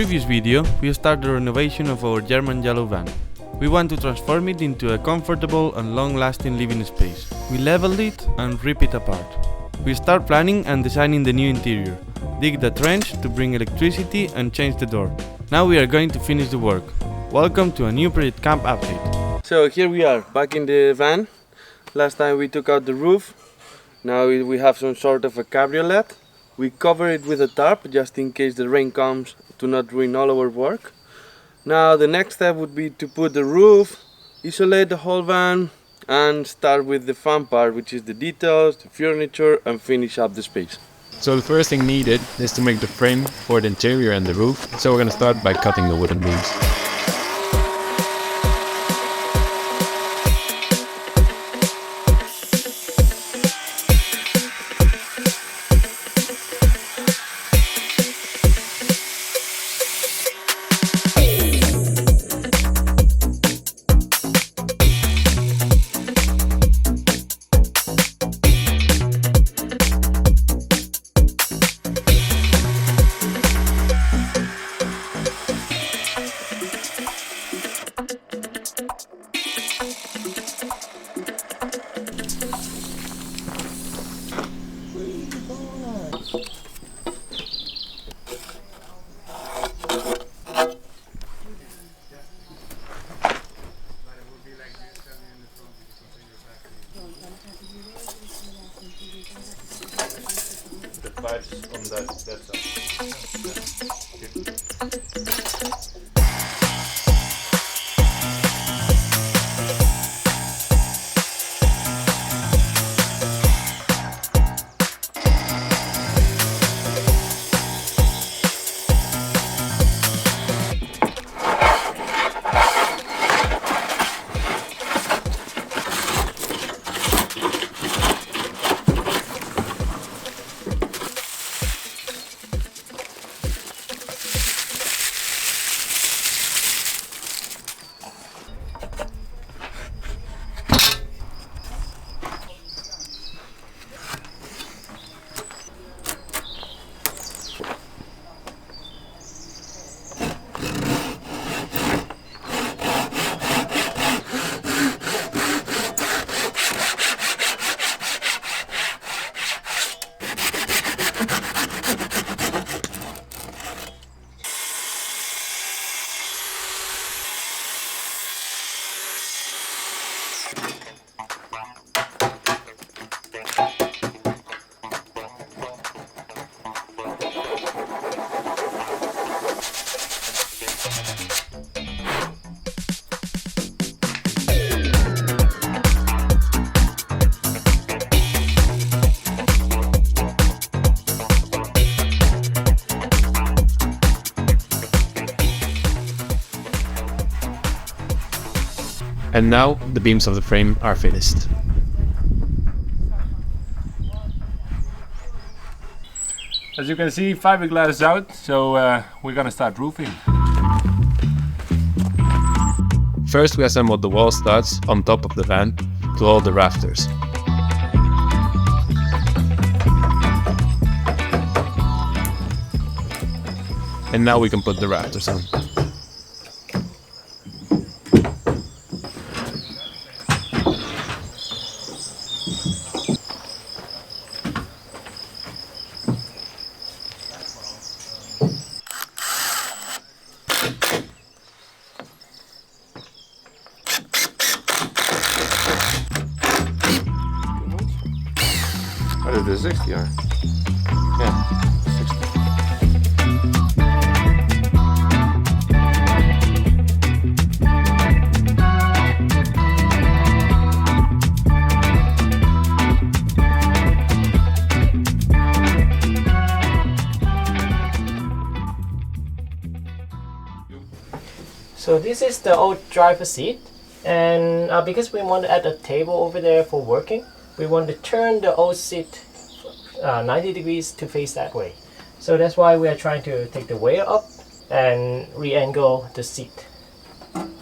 previous video, we started the renovation of our German yellow van. We want to transform it into a comfortable and long-lasting living space. We leveled it and ripped it apart. We start planning and designing the new interior, dig the trench to bring electricity and change the door. Now we are going to finish the work. Welcome to a new Project Camp update. So here we are, back in the van. Last time we took out the roof. Now we have some sort of a cabriolet. We cover it with a tarp just in case the rain comes to not ruin all our work. Now the next step would be to put the roof, isolate the whole van and start with the fun part, which is the details, the furniture, and finish up the space. So the first thing needed is to make the frame for the interior and the roof. So we're going to start by cutting the wooden beams. The pipes on that side. And now the beams of the frame are finished. As you can see, fiberglass is out, so we're gonna start roofing. First we assembled the wall studs on top of the van to hold the rafters. And now we can put the rafters on. What is this, 60 or? Yeah, 60. So this is the old driver's seat, and because we want to add a table over there for working, we want to turn the old seat 90 degrees to face that way. So that's why we are trying to take the weight up and re-angle the seat.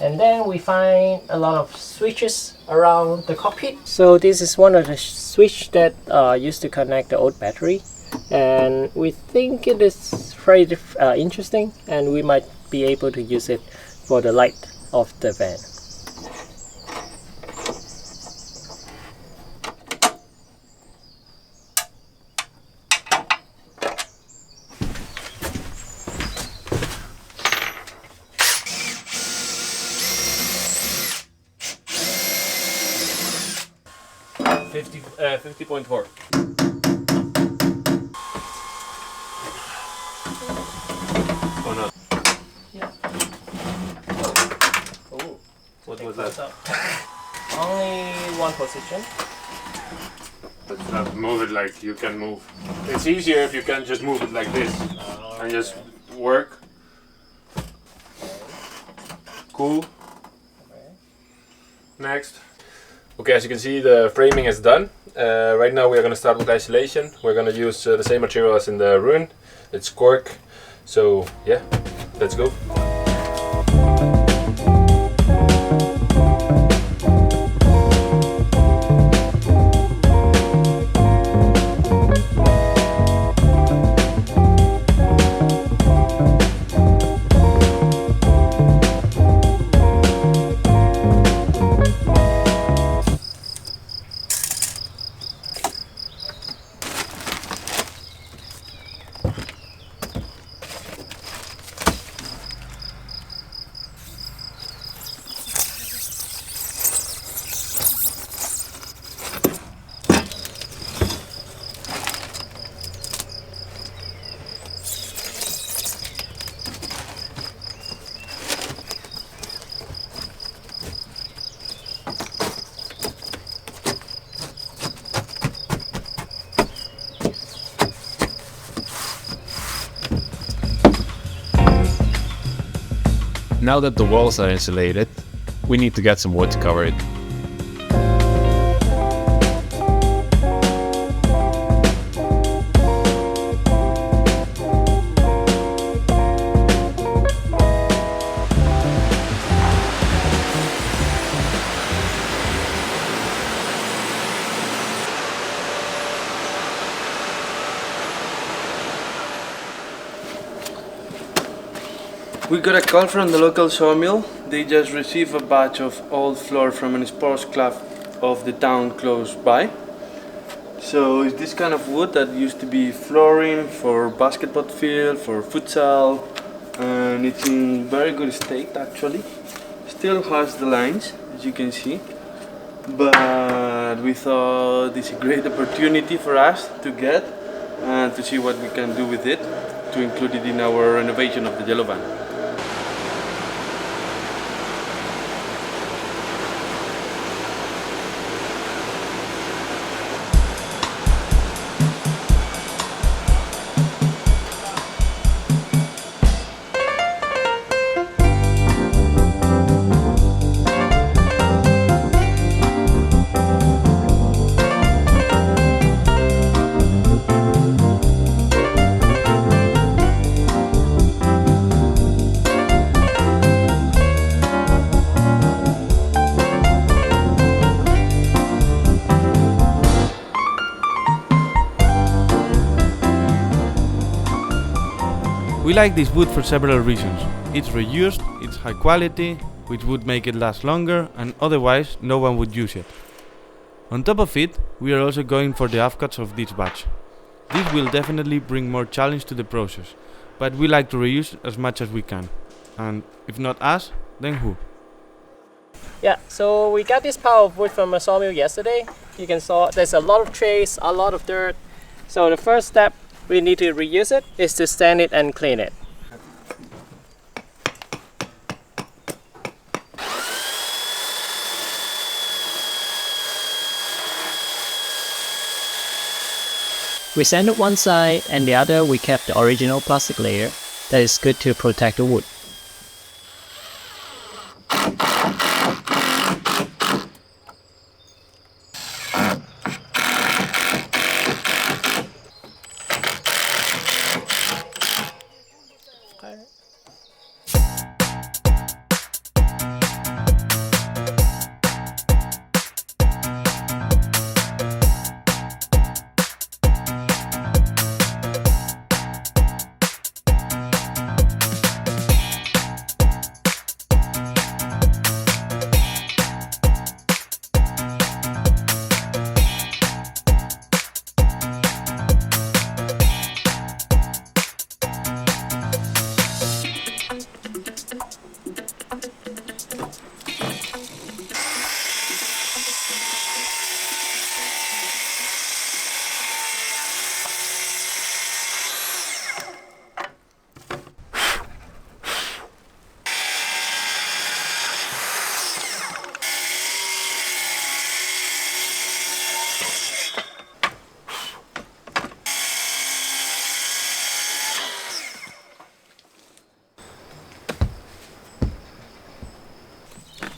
And then we find a lot of switches around the cockpit. So this is one of the switch that used to connect the old battery. and we think it is very interesting, and we might be able to use it for the light of the van. Uh, 50.4. Or not? Yeah. Oh, What was that? only one position. Let's not move it like you can move. It's easier if you can just move it like this and just work. Cool. Next. Okay, as you can see, the framing is done. Right now we are going to start with isolation. We're going to use the same material as in the ruin. It's cork. So yeah, let's go. Now that the walls are insulated, we need to get some wood to cover it. We got a call from the local sawmill. They just received a batch of old floor from an sports club of the town close by. So it's this kind of wood that used to be flooring for basketball field, for futsal, and it's in very good state actually. Still has the lines, as you can see, but we thought it's a great opportunity for us to get and to see what we can do with it, to include it in our renovation of the yellow van. We like this wood for several reasons. It's reused, it's high quality, which would make it last longer, and otherwise no one would use it. On top of it, we are also going for the offcuts of this batch. This will definitely bring more challenge to the process, but we like to reuse as much as we can. And if not us, then who? Yeah, so we got this pile of wood from a sawmill yesterday. You can saw there's a lot of trays, a lot of dirt. So the first step we need to reuse it is to sand it and clean it. We sanded one side, and the other we kept the original plastic layer that is good to protect the wood.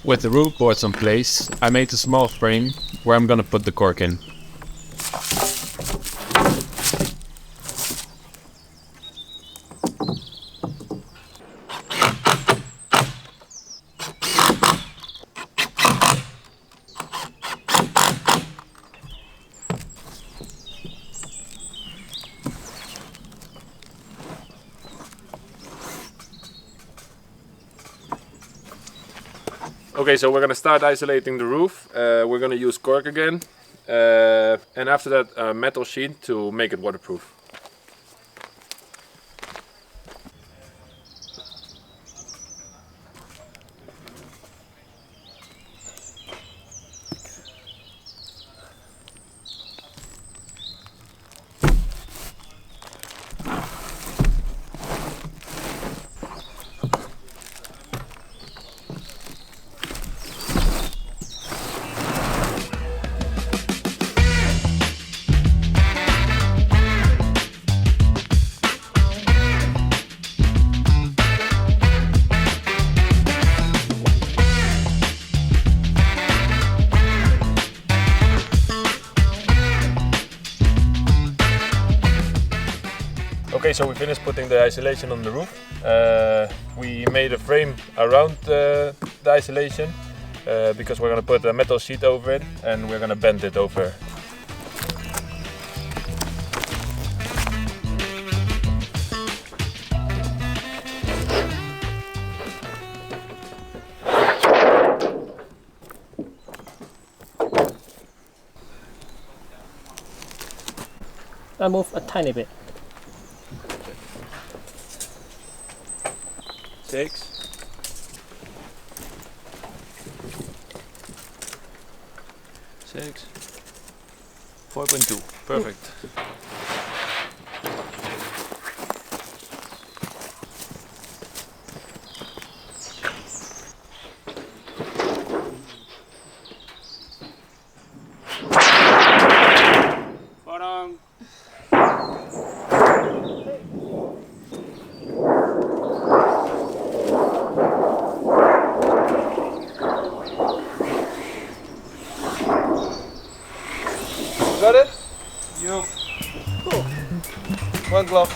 With the roof boards in place, I made a small frame where I'm gonna put the cork in. Okay, so we're gonna start isolating the roof. We're gonna use cork again, and after that a metal sheet to make it waterproof. Okay, so we finished putting the isolation on the roof. We made a frame around the isolation because we're going to put a metal sheet over it and we're going to bend it over. I move a tiny bit. 6. 6. 4.2. Perfect. Got it? Yo. Cool. One glove.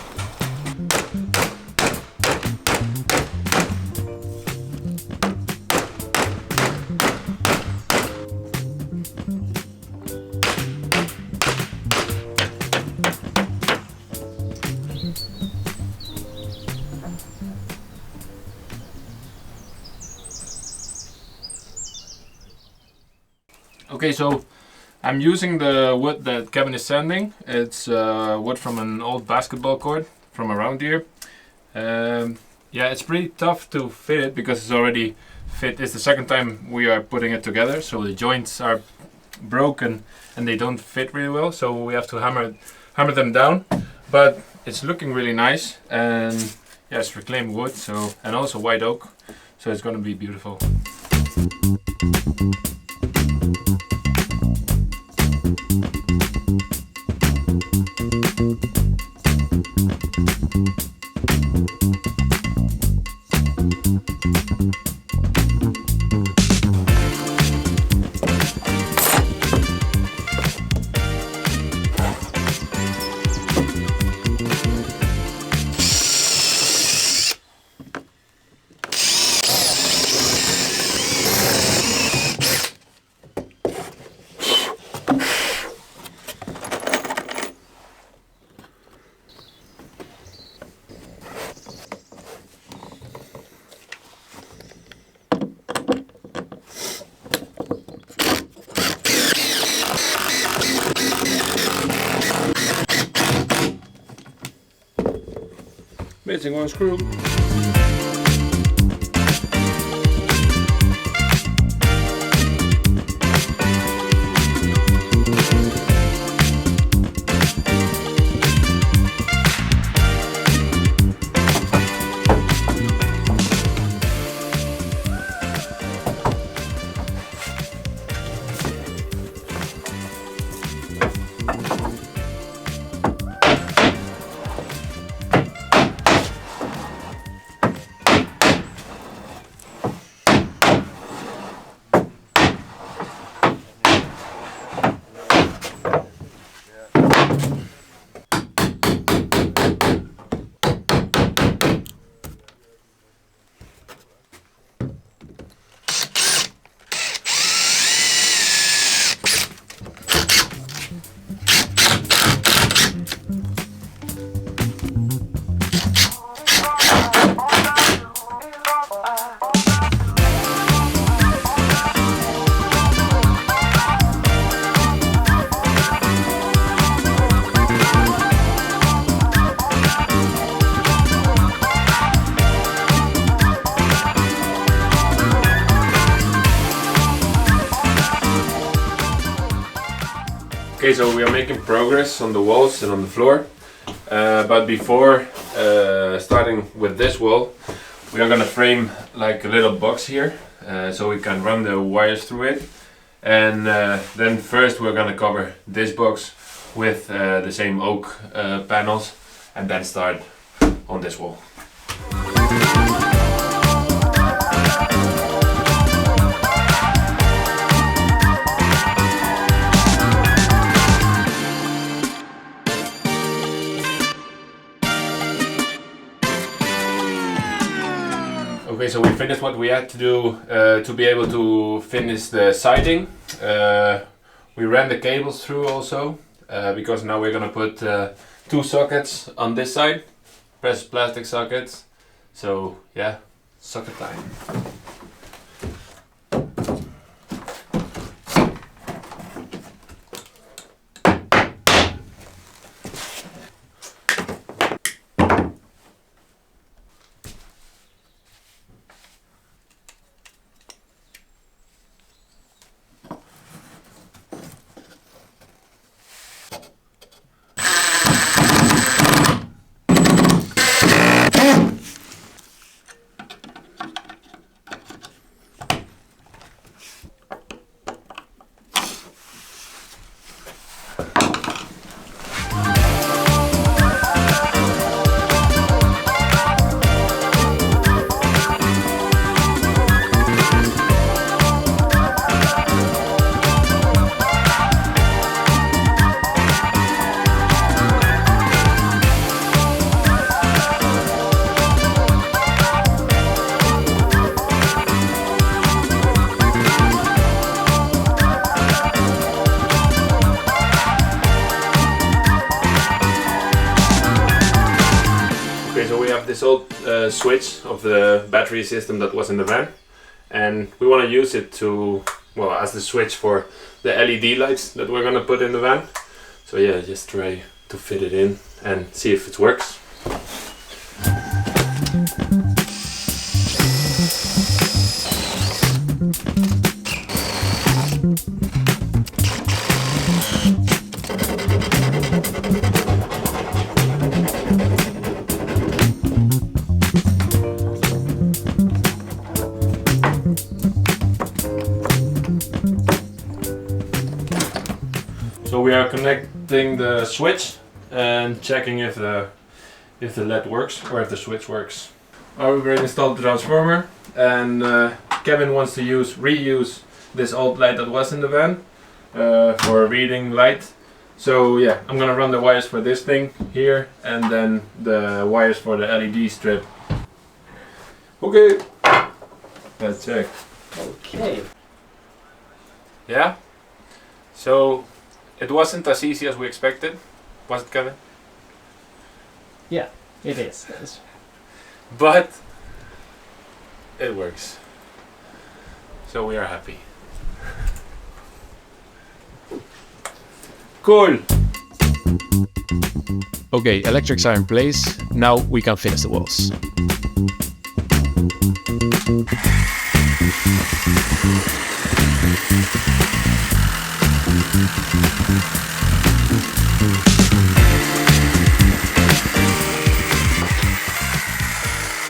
Okay, so I'm using the wood that Kevin is sanding. It's wood from an old basketball court from around here. Yeah, it's pretty tough to fit it because it's already fit. It's the second time we are putting it together, so the joints are broken and they don't fit really well. So we have to hammer them down. But it's looking really nice, and yeah, it's reclaimed wood, so and also white oak, so it's going to be beautiful. Missing one screw. Okay, so we are making progress on the walls and on the floor. But before starting with this wall, we are gonna frame like a little box here, so we can run the wires through it. And then first we're gonna cover this box with the same oak panels, and then start on this wall. Okay, so we finished what we had to do to be able to finish the siding. We ran the cables through also, because now we're gonna put 2 sockets on this side, pressed plastic sockets. So yeah, socket time. This old switch of the battery system that was in the van, and we want to use it to, well, as the switch for the LED lights that we're gonna put in the van. So yeah, just try to fit it in and see if it works. So we are connecting the switch and checking if the LED works or if the switch works. We already installed the transformer, and Kevin wants to reuse this old light that was in the van for reading light. So yeah, I'm gonna run the wires for this thing here and then the wires for the LED strip. Okay, let's check. Okay. Yeah, so it wasn't as easy as we expected, was it, Kevin? Yeah, it is. It's- But it works. So we are happy. Cool. Okay, electrics are in place. Now we can finish the walls.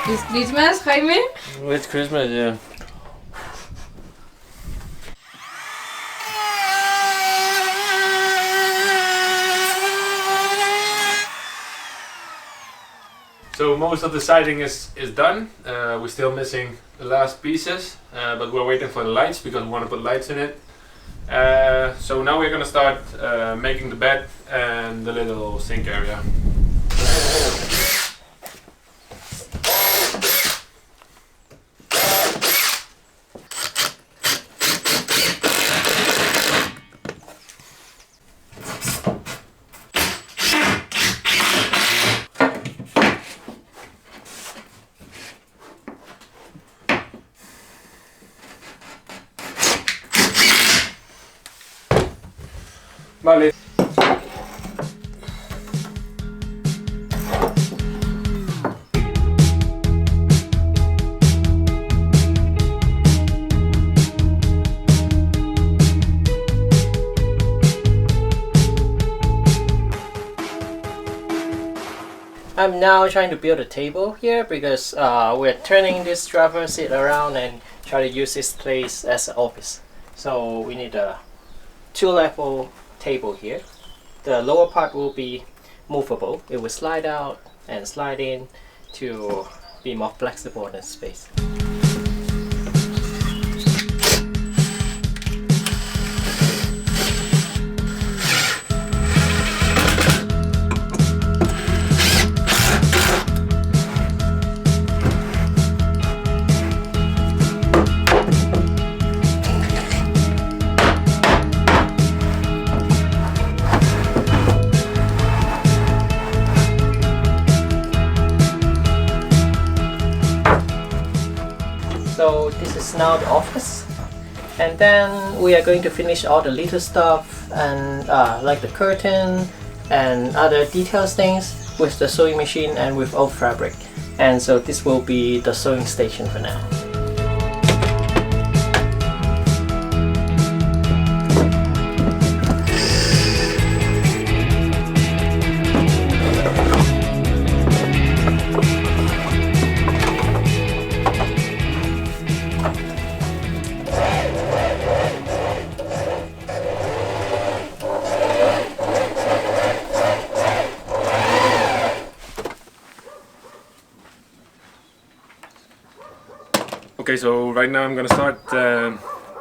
It's Christmas, Jaime? It's Christmas, yeah. So most of the siding is done. We're still missing the last pieces, but we're waiting for the lights because we want to put lights in it. So now we're gonna start making the bed and the little sink area. Vale. I'm now trying to build a table here because we're turning this driver seat around and try to use this place as an office. So we need a 2-level table here. The lower part will be movable. It will slide out and slide in to be more flexible in the space. So this is now the office, and then we are going to finish all the little stuff and like the curtain and other details things with the sewing machine and with old fabric. And so this will be the sewing station for now. Okay, so right now I'm gonna start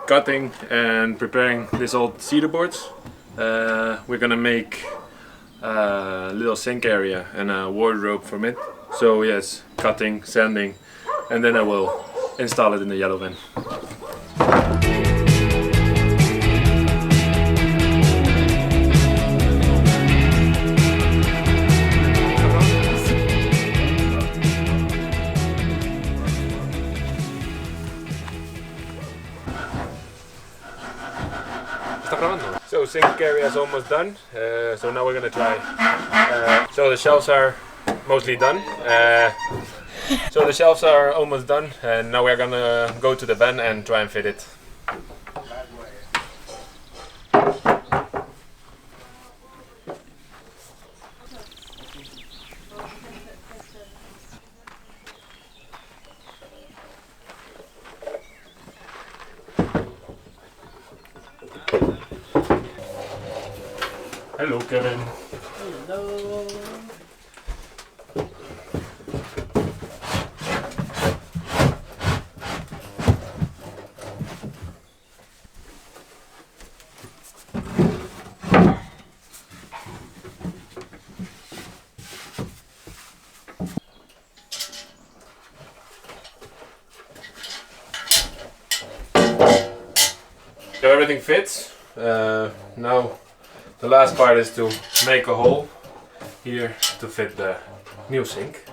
cutting and preparing these old cedar boards. We're gonna make a little sink area and a wardrobe from it. So yes, cutting, sanding, and then I will install it in the yellow van. So sink area is almost done. So now we're gonna try. So the shelves are mostly done. So the shelves are almost done, and now we're gonna go to the van and try and fit it. Hello, Kevin. Hello. So everything fits. Now the last part is to make a hole here to fit the new sink.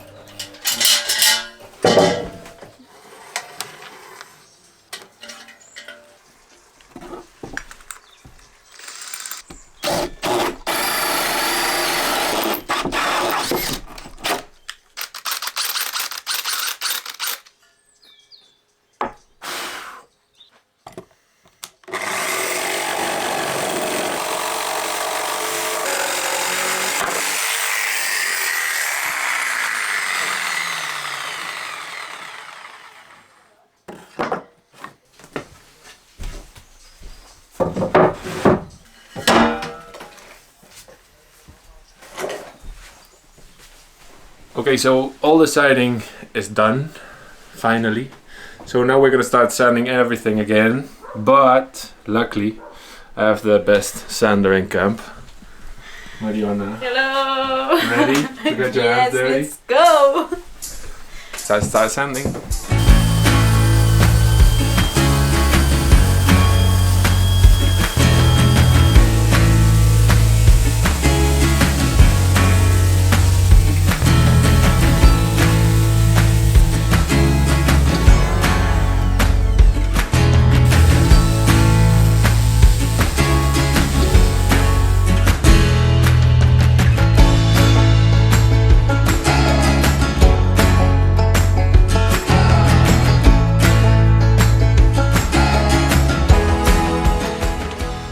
Okay, so all the siding is done, finally. So now we're gonna start sanding everything again, but luckily I have the best sander in camp. Mariana, Hello! ready to get your hands dirty? Let's go! So start sanding.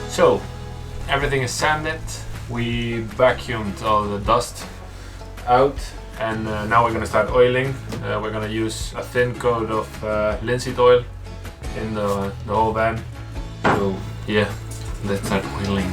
So, everything is sanded. We vacuumed all the dust out And now we're gonna start oiling. We're gonna use a thin coat of linseed oil in the whole van. So yeah, let's start oiling.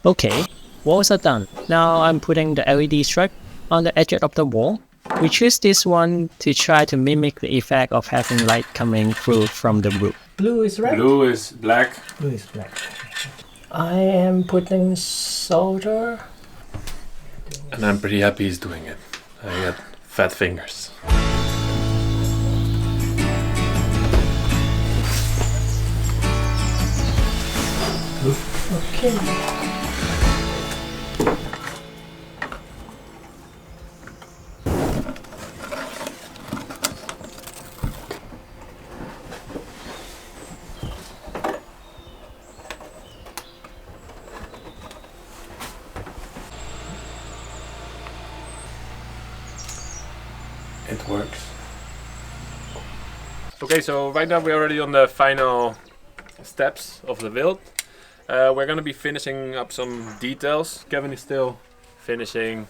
Okay, walls are done. Now I'm putting the LED strip on the edge of the wall. We choose this one to try to mimic the effect of having light coming through from the roof. Blue is red. Blue is black. Blue is black. I am putting solder. And I'm pretty happy he's doing it. I got fat fingers. Okay. It works. Okay, so right now we're already on the final steps of the build. We're gonna be finishing up some details. Kevin is still finishing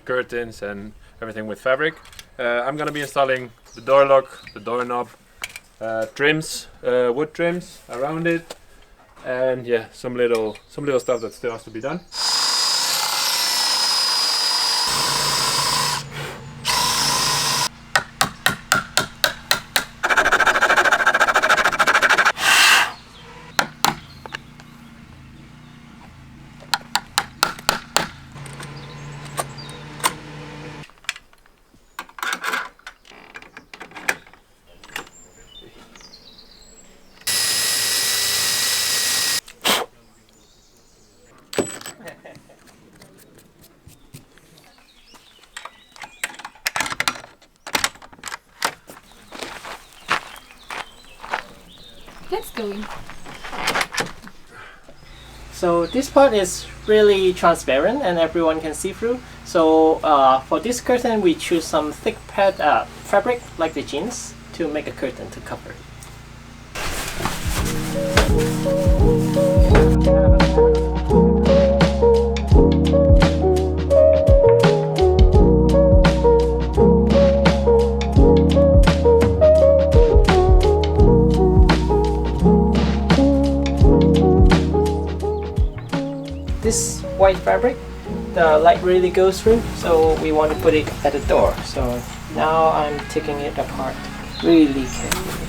curtains and everything with fabric. I'm gonna be installing the door lock, the doorknob, trims, wood trims around it, and yeah, some little stuff that still has to be done. Let's go in. So this part is really transparent and everyone can see through. So for this curtain we choose some thick pad fabric like the jeans to make a curtain to cover. This white fabric, the light really goes through, so we want to put it at the door. So now I'm taking it apart really carefully.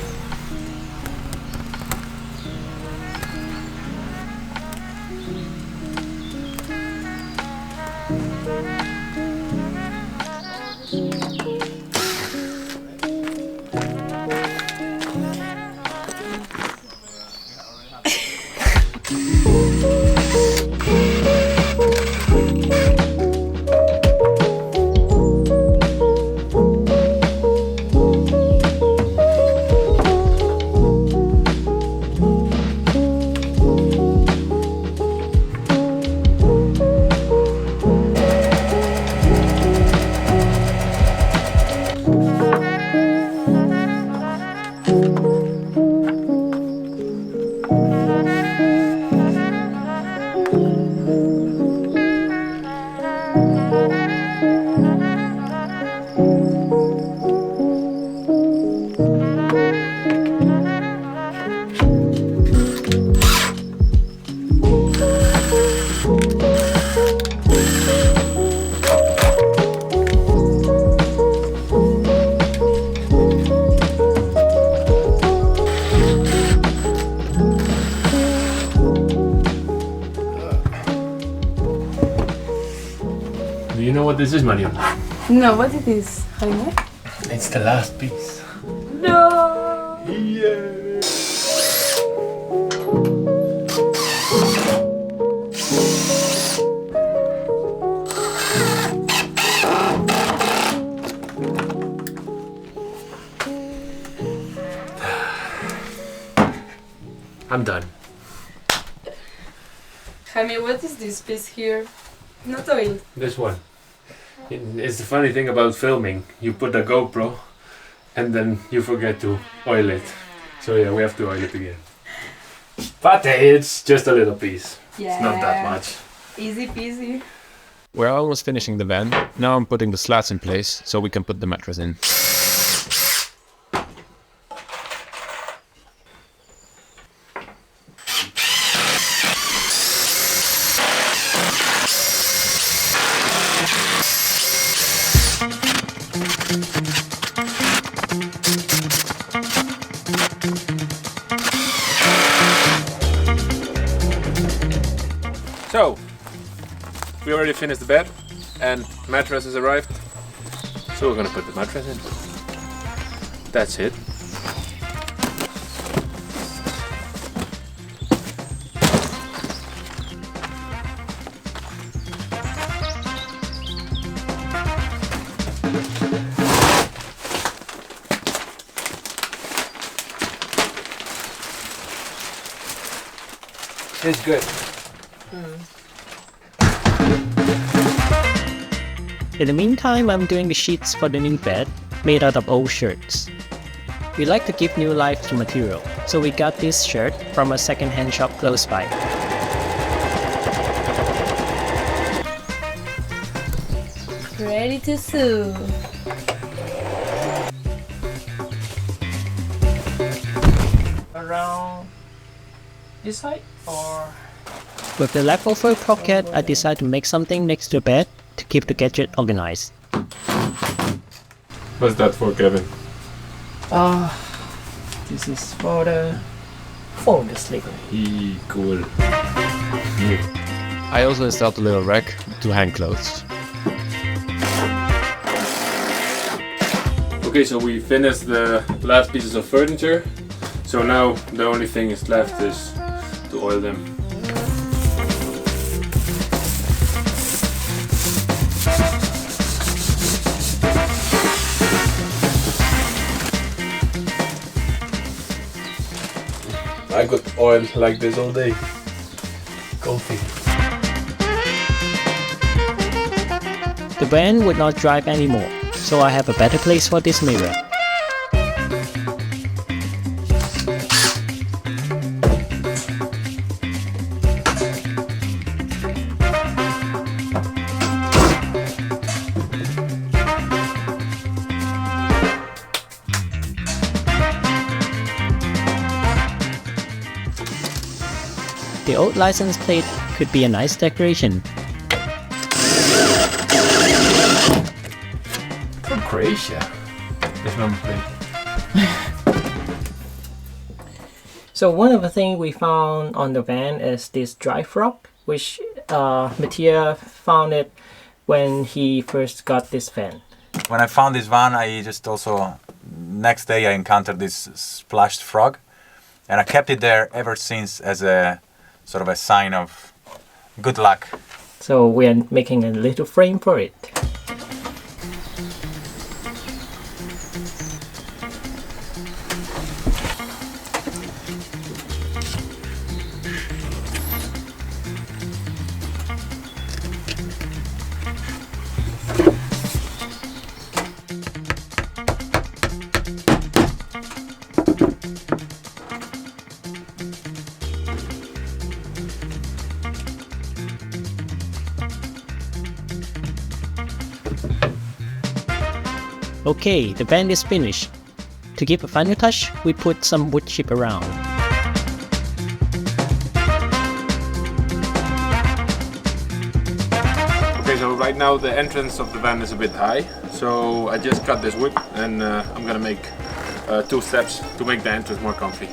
Do you know what this is, Marion? No, what it is, Jaime? It's the last piece. No. I'm done. Jaime, what is this piece here? Not oil. This one. It's the funny thing about filming. You put a GoPro and then you forget to oil it. So yeah, we have to oil it again. But it's just a little piece. Yeah. It's not that much. Easy peasy. We're almost finishing the van. Now I'm putting the slats in place so we can put the mattress in. So, we already finished the bed and mattress has arrived. So we're gonna put the mattress in. That's it. It's good. In the meantime, I'm doing the sheets for the new bed, made out of old shirts. We like to give new life to material, so we got this shirt from a second-hand shop close by. Ready to sew. Around this height, or? With the leftover pocket, I decided to make something next to the bed to keep the gadget organized. What's that for, Kevin? This is for the phone to sleep. Cool. I also installed a little rack to hang clothes. Okay, so we finished the last pieces of furniture. So now the only thing is left is to oil them. I could oil like this all day. Comfy. The van would not drive anymore, so I have a better place for this mirror. The old license plate could be a nice decoration. From Croatia. This number plate. So one of the things we found on the van is this dry frog, which Mattia found it when he first got this van. When I found this van, I just also, next day I encountered this splashed frog, and I kept it there ever since as a sort of a sign of good luck. So we are making a little frame for it. Okay, the band is finished. To give a final touch, we put some wood chip around. Okay, so right now the entrance of the van is a bit high, so I just cut this wood and I'm gonna make 2 steps to make the entrance more comfy.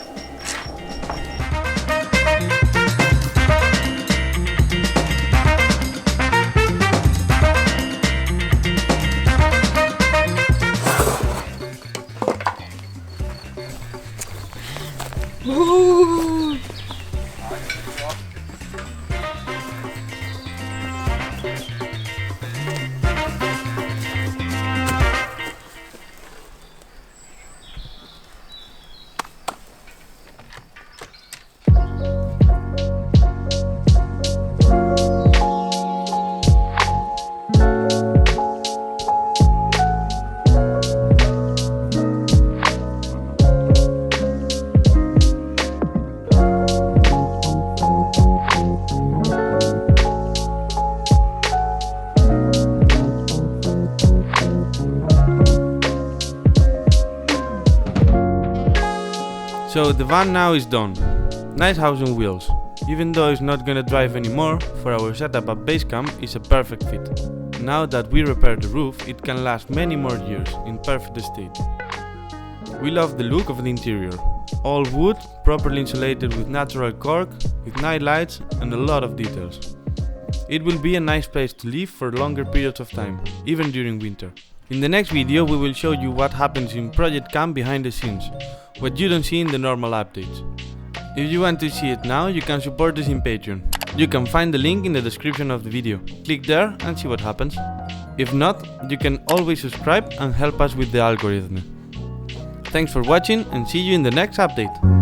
So the van now is done. Nice house on wheels. Even though it's not gonna drive anymore, for our setup at Basecamp it's a perfect fit. Now that we repaired the roof, it can last many more years in perfect state. We love the look of the interior. All wood, properly insulated with natural cork, with night lights and a lot of details. It will be a nice place to live for longer periods of time, even during winter. In the next video we will show you what happens in Project Camp behind the scenes, what you don't see in the normal updates. If you want to see it now, you can support us in Patreon. You can find the link in the description of the video. Click there and see what happens. If not, you can always subscribe and help us with the algorithm. Thanks for watching and see you in the next update.